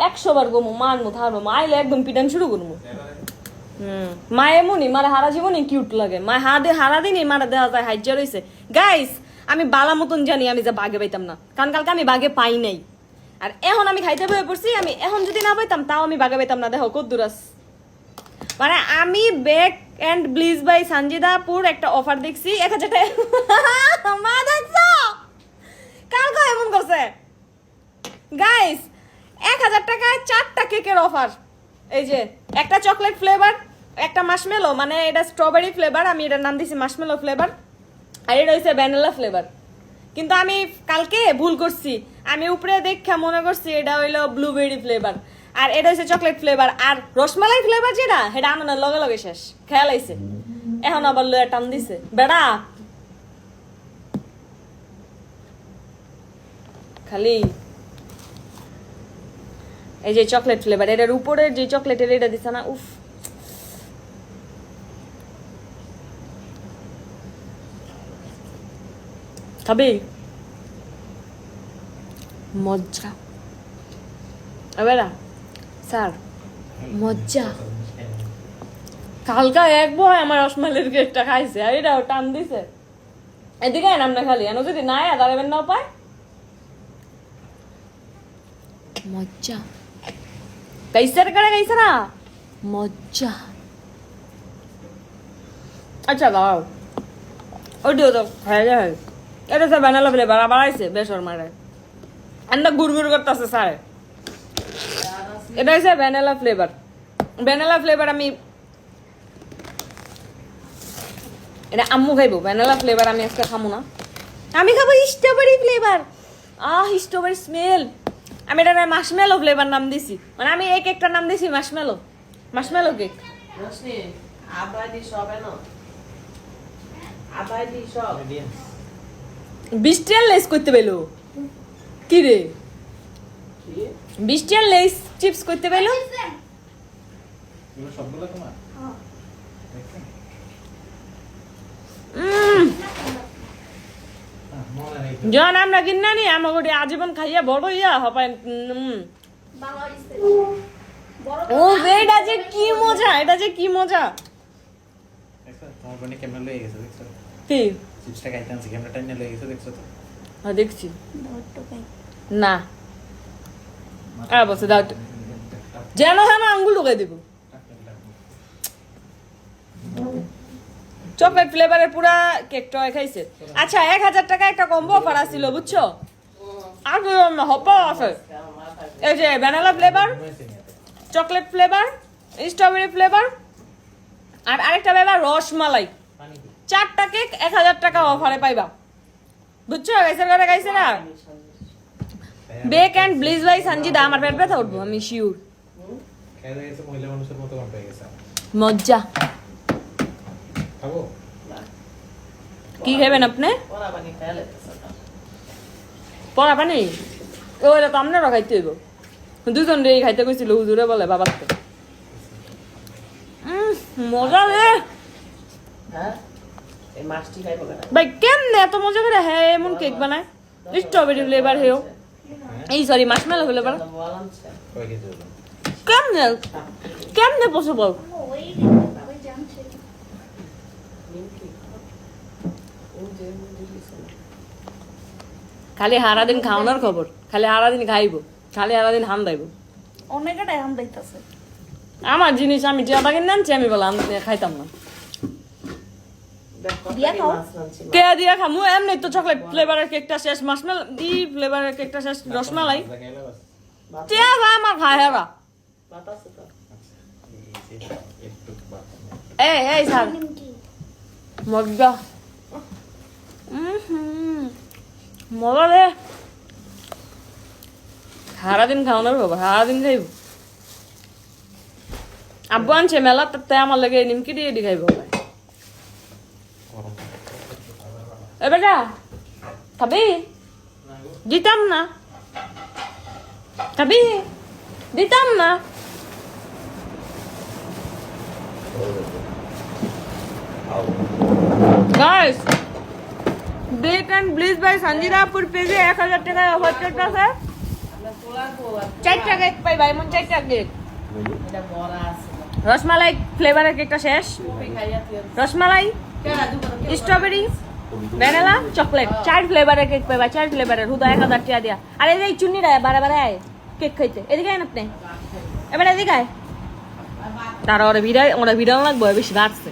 100 বার গমু মারমু থারবো মাইলে একদম পিটান শুরু করবো মা এমনই মারা হারা জীবনই কিউট লাগে মা হারা দিনই মারা দেওয়া যায় হাইজা রয়েছে গাইস আমি বালা মতন জানি আমি যে বাগে পাইতাম না কারণ কালকে আমি বাগে পাই নাই আর এখন আমি খাইতে বয়ে পড়ছি আমি এখন যদি না পাইতাম তাও আমি বাগে পাইতাম না দেখো কদ্দুরাস মানে আমি বেক এন্ড ব্লিজ বাই সঞ্জিদাপুর একটা অফার দেখছি 1000 টাকা মা দেখছো কালকে এমন করছে গাইস 1000 টাকায় 4টা কেকের অফার এই যে একটা চকলেট ফ্লেভার একটা মাশমেলো মানে এটা স্ট্রবেরি ফ্লেভার আমি এটার নাম দিছি মাশমেলো ফ্লেভার আর এটা হচ্ছে ভ্যানিলা ফ্লেভার কিন্তু আমি কালকে ভুল করছি আমি উপরে দেখা মনে করছি এটা হইলো ব্লুবেরি ফ্লেভার আর এটা হচ্ছে চকলেট ফ্লেভার আর রসমালাই ফ্লেভার যেটা সেটা আনানোর লগে লগে শেষ খেয়াল আইছে এখন আবার লয়ে টান দিছে বেড়া খালি এই যে চকলেট ফ্লেভার এটার উপরের যে চকলেটের এটা দিছে না উফ খাবি মজা এবারা স্যার মজা কালকা এক বয় আমার রসমালের কেকটা খাইছে আর এটাও টান দিছে এদিকে নাম না খালি এনো যদি নাই দাঁড়াবেন না পায় মজা कैसे करे कैसे ना मजा अच्छा দাও ওডিও তো খাই যায় এটা তো ভ্যানিলা ফ্লেভার আবার আইছে বেসর মারে আন্ডা গুড়গুড় করতেছে স্যার এটা হচ্ছে ভ্যানিলা ফ্লেভার আমি এটা আম্মু খাইবো ভ্যানিলা ফ্লেভার আমি আজকে খামু না আমি খাবো স্ট্রবেরি ফ্লেভার স্ট্রবেরি স্মেল আমি এটা মাশমেলো ফ্লেভার নাম দিছি মানে আমি এই কেকটার নাম দিছি মাশমেলো কেক রশনি আবাদি সবে না আবাদি সব বিস্টিয়াল লেস করতে পেলো কি রে বিস্টিয়াল লেস চিপস করতে পেলো এগুলো সবগুলো তোমার জন আমরা কিনা নি আমাকে আজীবন খাইয়া বড় ইয়া হপায় ও এটা যে কি মজা তোমার বোনে ক্যামেরা লয়ে গেছে দেখছো কি চিপসটা খাইতে আনছি ক্যামেরা টাইনে লয়ে গেছে দেখছো তো হ্যাঁ দেখছি না বসে দাও যেন হ্যাঁ আঙ্গুল ঢুকাই দেবো চকলেট ফ্লেভারের পুরা কেকটা খাইছে আচ্ছা 1000 টাকা একটা কম্বো অফার আসছিল বুঝছো আর হপা আছে এই যে vanilla flavour chocolate flavour strawberry flavour আর আরেকটা ফ্লেভার রসমালাই 4টা কেক 1000 টাকা অফারে পাইবা বুঝছো গাইছে না বেক এন্ড ব্লিজ বাই সঞ্জিদা আমার পেট ব্যথা উঠবো আমি শিওর খেয়ে গেছে মহিলা মানুষের মতো মন পেয়ে গেছে মজা খাবো কি খাবেন আপনি ওরা বানি খেলে পড়া পানি ওইটা তো আপনারও খাইতে হইব দুজন রে খাইতে কইছিল হুজুরে বলে বাবার তো মজা রে হ্যাঁ এই মাছটি খাইবো না ভাই কেমনে এত মজা করে হ্যাঁ এমন কেক বানায় স্ট্রবেরি ফ্লেভার হেও এই সরি মাশমেলো ফ্লেভার বলামছে কই গেছে কেমনে পসিবল খালি সারাদিন খাওয়ানোর খবর খালি সারাদিন খাইব খালি সারাদিন হাম দাইব অনেকটাই হাম দাইতাছে আমার জিনিস আমি টিয়াটা কিনে আনছি আমি বললাম খাইতাম না দিয়া খাও কে দিয়া খামু এমনি তো চকলেট ফ্লেভারের কেকটা শেষ মাশমেলো ফ্লেভারের কেকটা শেষ রসমালাই টিয়া আমার খায় হেরা বাতাসে তো এই স্যার মজা মজা রে সারাদিন খাওয়ানোর বাবা সারাদিন খাইব আব্বু আনছে মেলা তাতে আমার লাগে নিমকি দিয়ে দি খাইব এবার খাবি দিতাম না খাবি দিতাম না গাইস বেক এন্ড ব্লিজ বাই সঞ্জিদাপুর পেজে 1000 টাকায় অফার চলতেছে চারটা কেক পাইবা এমন চারটা কেক এটা বড়া আছে রসমালাই ফ্লেভারের কেকটা শেষ কফি খাইয়া তুই রসমালাই স্ট্রবেরি ভ্যানিলা চকলেট 4 ফ্লেভারের কেক পাইবা 4 ফ্লেভারের হুদা 1000 টাকা দিয়া আর এই যে চুন্নি রায় বারে বারে আয় কেক খাইতে এদিকে আয় না আপনি এবারে এদিকে আয় তারা ওরা ভিড়াল লাগবে বেশি বাড়ছে